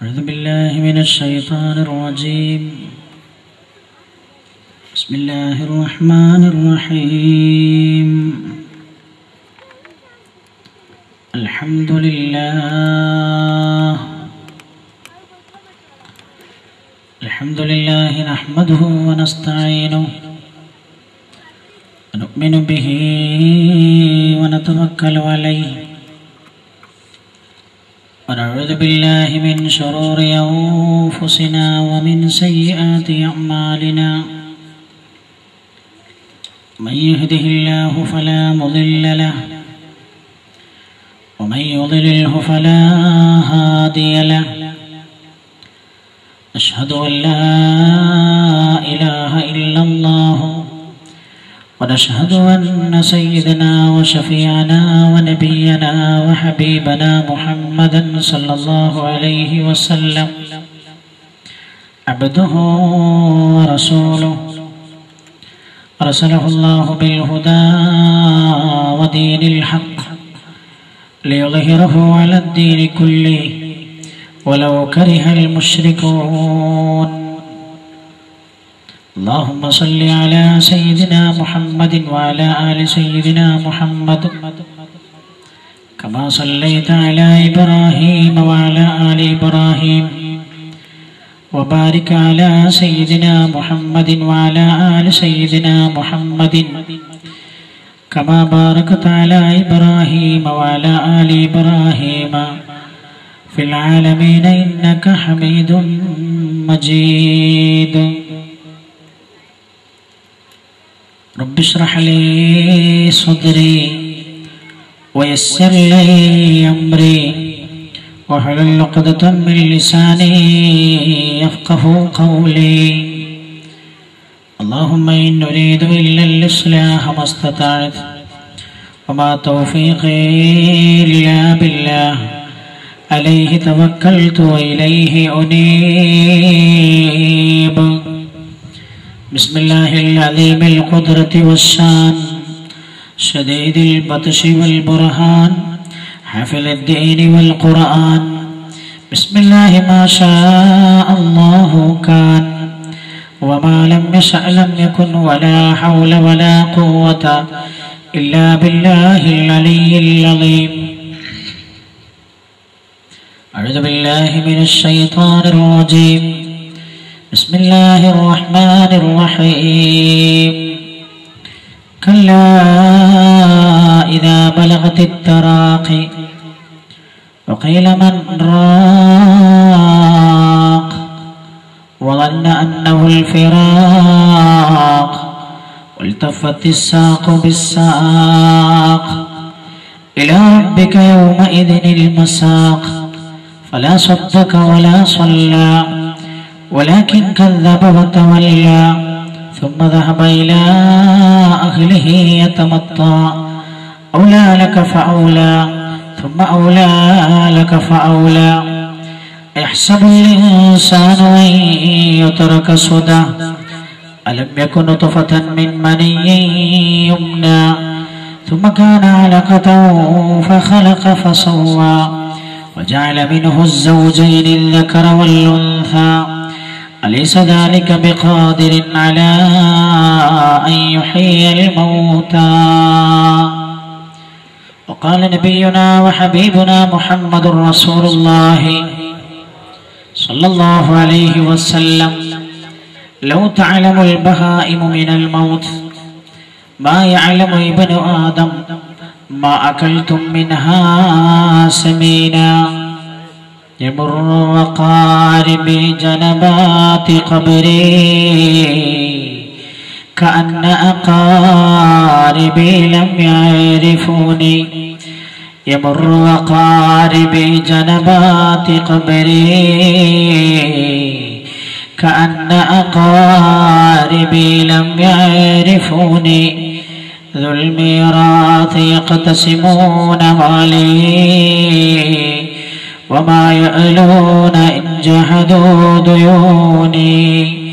أعوذ بالله من الشيطان الرجيم. بسم الله الرحمن الرحيم. الحمد لله نحمده ونستعينه ونؤمن به ونتوكل عليه ونعوذ بالله من شرور أنفسنا ومن سيئات أعمالنا. من يهده الله فلا مضل له ومن يضلله فلا هادي له. أشهد أن لا إله إلا الله ونشهد أن سيدنا وشفيعنا ونبينا وحبيبنا محمدا صلى الله عليه وسلم عبده ورسوله أرسله الله بالهدى ودين الحق ليظهره على الدين كله ولو كره المشركون. اللهم صل على سيدنا محمد وعلى آل سيدنا محمد كما صليت على إبراهيم وعلى آل إبراهيم وبارك على سيدنا محمد وعلى آل سيدنا محمد كما باركت على إبراهيم وعلى آل إبراهيم في العالمين إنك حميد مجيد. رب اشرح لي صدري ويسر لي أمري واحلل عقدة من لساني يفقه قولي. اللهم إن نريد إلا الإصلاح ما استطعت وما توفيقي إلا بالله عليه توكلت وإليه أنيب. بسم الله العظيم القدرة والشان شديد البطش والبرهان حافظ الدين والقرآن. بسم الله ما شاء الله كان وما لم يشأ لم يكن ولا حول ولا قوة إلا بالله العلي العظيم. أعوذ بالله من الشيطان الرجيم. بسم الله الرحمن الرحيم. كلا إذا بلغت التراقي وقيل من راق وظن أنه الفراق والتفت الساق بالساق إلى ربك يومئذ المساق. فلا صدق ولا صلى ولكن كذب وتولى ثم ذهب إلى أهله يتمطى. أولى لك فأولى ثم أولى لك فأولى. يحسب الإنسان أن يترك سدى ألم يكن نطفة من مني يمنى ثم كان علقة فخلق فسوى وجعل منه الزوجين الذكر والأنثى. أليس ذلك بقادر على أن يحيي الموتى. وقال نبينا وحبيبنا محمد رسول الله صلى الله عليه وسلم لو تعلم البهائم من الموت ما يعلم ابن آدم ما أكلتم منها سمينا. يمر وقارب جنبات قبري كأن أقاربي لم يعرفوني. يمر وقارب جنبات قبري كأن أقاربي لم يعرفوني. ذو الميراث يقتسمون مالي وما يألون إن جحدوا ديوني.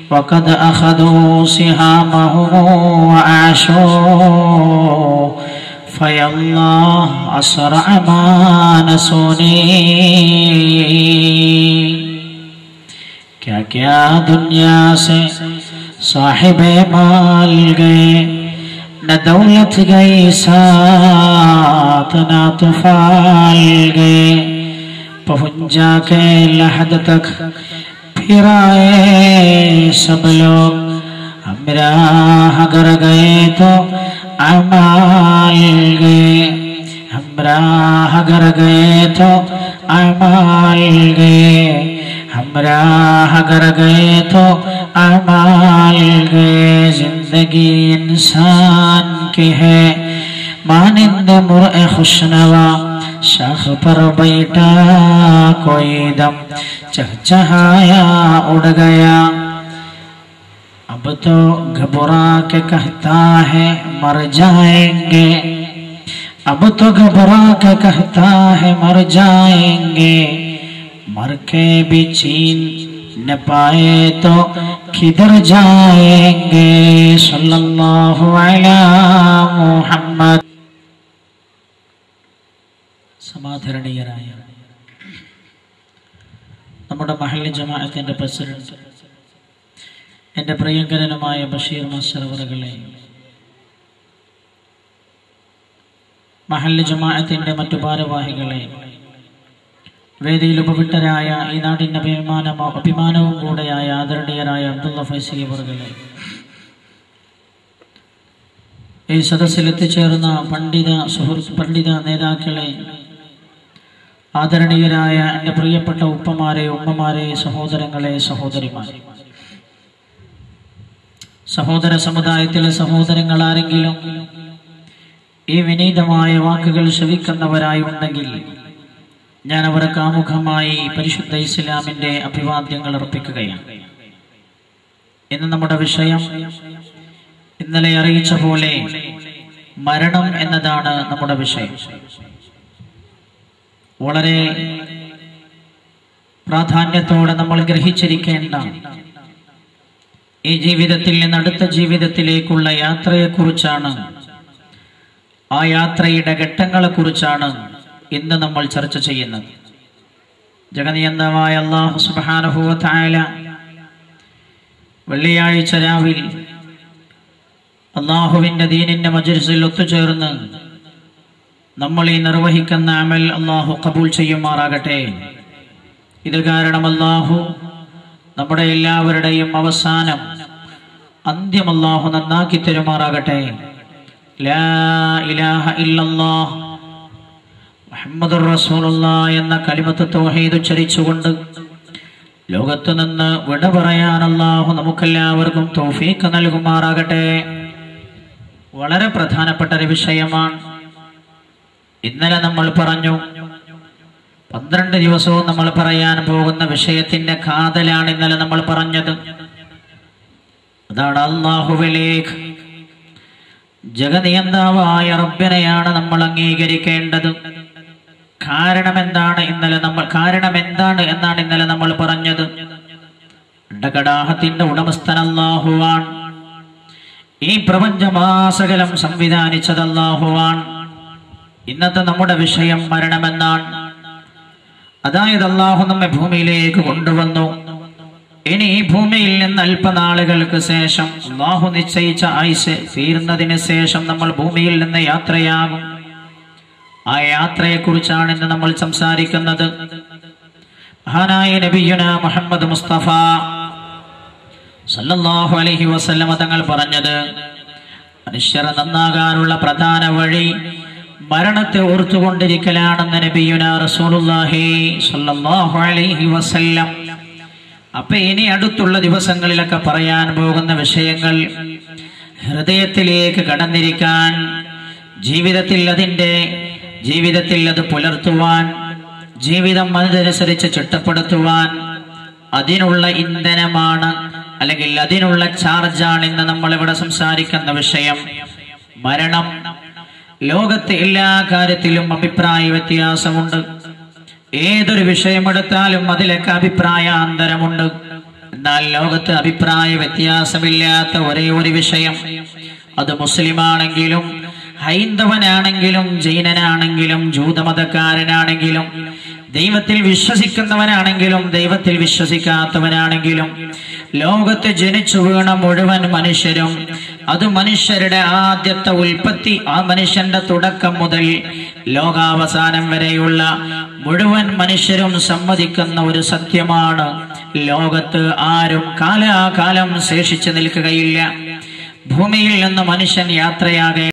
وقد أخذوا سهامهم وأعشوا فيا الله أسرع ما نسوني. क्या दुनिया से साहिबे माल गए, न दौलत गई साथ न तुफाल गए। पहुंच जाके लहद तक फिर आए सब लोग, हम राह अगर गए तो अमाल गए, हम राह अगर गए तो अमाल गए, हम राह अगर गए तो अमाल गए। जिंदगी इंसान की है मानिंद मुर्ए खुशनवा, शाख पर बैठा कोई दम चहचहाया उड़ गया। अब तो घबरा के कहता है मर जाएंगे, अब तो घबरा के कहता है मर जाएंगे, मर के भी छीन न पाए तो किधर जाएंगे। सल्लल्लाहु अलैहि मुहम्मद। സമാധരണീയരായ നമ്മുടെ മഹല്ല് ജമാഅത്തിന്റെ പ്രസിഡന്റ്, എൻ്റെ പ്രിയങ്കരനുമായ ബഷീർ മാസ്റ്റർ അവറുകളെ, മഹല്ല് ജമാഅത്തിന്റെ മറ്റു ഭാരവാഹികളെ, വേദിയിൽ ഉപവിട്ടരായ ഈ നാടിൻ്റെ അഭിമാനവും കൂടെയായ ആദരണീയരായ അബ്ദുള്ള ഫൈസി അവറുകളെ, ഈ സദസ്സിൽ എത്തിച്ചേർന്ന പണ്ഡിത നേതാക്കളെ, ആദരണീയരായ എൻ്റെ പ്രിയപ്പെട്ട ഉപ്പമാരെ, ഉമ്മമാരെ, സഹോദരങ്ങളെ, സഹോദരിമാരെ, സഹോദര സമുദായത്തിലെ സഹോദരങ്ങൾ ആരെങ്കിലും ഈ വിനീതമായ വാക്കുകൾ ശ്രവിക്കുന്നവരായി ഉണ്ടെങ്കിൽ ഞാൻ അവർക്ക് ആമുഖമായി പരിശുദ്ധ ഇസ്ലാമിന്റെ അഭിവാദ്യങ്ങൾ അർപ്പിക്കുകയാണ്. ഇന്ന് നമ്മുടെ വിഷയം ഇന്നലെ അറിയിച്ച പോലെ മരണം എന്നതാണ് നമ്മുടെ വിഷയം. വളരെ പ്രാധാന്യത്തോടെ നമ്മൾ ഗ്രഹിച്ചിരിക്കേണ്ട ഈ ജീവിതത്തിൽ നിന്ന് അടുത്ത ജീവിതത്തിലേക്കുള്ള യാത്രയെക്കുറിച്ചാണ്, ആ യാത്രയുടെ ഘട്ടങ്ങളെ കുറിച്ചാണ് ഇന്ന് നമ്മൾ ചർച്ച ചെയ്യുന്നത്. ജഗനിയന്തമായ അല്ലാഹു സുബ്ഹാനഹു വ തആല വെള്ളിയാഴ്ച രാവിൽ അല്ലാഹുവിന്റെ ദീനിന്റെ മജ്‌ലിസിൽ ഒത്തുചേർന്ന് നമ്മൾ ഈ നിർവഹിക്കുന്ന അമൽ അല്ലാഹു ഖബൂൽ ചെയ്യുമാറാകട്ടെ. ഇത് കാരണം അല്ലാഹു നമ്മുടെ എല്ലാവരുടെയും അവസാനം അന്ത്യം അല്ലാഹു നന്നാക്കി തരുമാറാകട്ടെ. ലാ ഇലാഹ ഇല്ലല്ലാഹ് മുഹമ്മദുർ റസൂലുള്ളാഹ് എന്ന കലിമത്ത് തൗഹീദ് ഉച്ചരിച്ചുകൊണ്ട് ലോകത്തു നിന്ന് വിട പറയാൻ അല്ലാഹു നമുക്കെല്ലാവർക്കും തൗഫീഖ് നൽകുമാറാകട്ടെ. വളരെ പ്രധാനപ്പെട്ട ഒരു വിഷയമാണ്. ഇന്നലെ നമ്മൾ പറഞ്ഞു, 12 ദിവസവും നമ്മൾ പറയാൻ പോകുന്ന വിഷയത്തിന്റെ കാതലാണ് ഇന്നലെ നമ്മൾ പറഞ്ഞത്. അതാണ് അല്ലാഹുവിലേക്ക്, ജഗനിയന്താവായ റബ്ബിനെയാണ് നമ്മൾ അംഗീകരിക്കേണ്ടത്. കാരണം എന്താണ് എന്നാണ് ഇന്നലെ നമ്മൾ പറഞ്ഞത്. അണ്ടകടാഹത്തിന്റെ ഉടമസ്ഥൻ അല്ലാഹുവാണ്. ഈ പ്രപഞ്ചമാസകലം സംവിധാനിച്ചത് അല്ലാഹുവാണ്. ഇന്നത്തെ നമ്മുടെ വിഷയം മരണമെന്നാണ്. അതായത് അല്ലാഹു നമ്മെ ഭൂമിയിലേക്ക് കൊണ്ടുവന്നു. ഇനി ഈ ഭൂമിയിൽ നിന്ന് അല്പനാളുകൾക്ക് ശേഷം അല്ലാഹു നിശ്ചയിച്ച ആയുസ് തീർന്നതിന് ശേഷം നമ്മൾ ഭൂമിയിൽ നിന്ന് യാത്രയാകും. ആ യാത്രയെക്കുറിച്ചാണ് ഇന്ന് നമ്മൾ സംസാരിക്കുന്നത്. മഹാനായ നബിയുനാ മുഹമ്മദ് മുസ്തഫ സല്ലല്ലാഹു അലൈഹി വസല്ലമ തങ്ങൾ പറഞ്ഞത്, മനുഷ്യർ നന്നാകാനുള്ള പ്രധാന വഴി മരണത്തെ ഓർത്തുകൊണ്ടിരിക്കലാണെന്ന് നബിയുനാ റസൂലുള്ളാഹി സ്വല്ലല്ലാഹു അലൈഹി വസല്ലം. അപ്പൊ ഇനി അടുത്തുള്ള ദിവസങ്ങളിലൊക്കെ പറയാൻ പോകുന്ന വിഷയങ്ങൾ ഹൃദയത്തിലേക്ക് കടന്നിരിക്കാൻ, ജീവിതത്തിൽ അത് പുലർത്തുവാൻ, ജീവിതം അതനുസരിച്ച് ചിട്ടപ്പെടുത്തുവാൻ അതിനുള്ള ഇന്ധനമാണ്, അല്ലെങ്കിൽ അതിനുള്ള ചാർജാണ് ഇന്ന് നമ്മൾ ഇവിടെ സംസാരിക്കുന്ന വിഷയം. മരണം. ലോകത്തെ എല്ലാ കാര്യത്തിലും അഭിപ്രായ വ്യത്യാസമുണ്ട്. ഏതൊരു വിഷയമെടുത്താലും അതിലൊക്കെ അഭിപ്രായാന്തരമുണ്ട്. എന്നാൽ ലോകത്ത് അഭിപ്രായ വ്യത്യാസമില്ലാത്ത ഒരേ ഒരു വിഷയം, അത് മുസ്ലിമാണെങ്കിലും ഹൈന്ദവനാണെങ്കിലും ജൈനനാണെങ്കിലും ജൂതമതക്കാരനാണെങ്കിലും ദൈവത്തിൽ വിശ്വസിക്കുന്നവനാണെങ്കിലും ദൈവത്തിൽ വിശ്വസിക്കാത്തവനാണെങ്കിലും ലോകത്ത് ജനിച്ചു വീണ മുഴുവൻ മനുഷ്യരും, അത് മനുഷ്യരുടെ ആദ്യത്തെ ഉൽപ്പത്തി, ആ മനുഷ്യന്റെ തുടക്കം മുതൽ ലോകാവസാനം വരെയുള്ള മുഴുവൻ മനുഷ്യരും സമ്മതിക്കുന്ന ഒരു സത്യമാണ്, ലോകത്ത് ആരും കാലാകാലം ശേഷിച്ചു നിൽക്കുകയില്ല. ഭൂമിയിൽ നിന്ന് മനുഷ്യൻ യാത്രയാകെ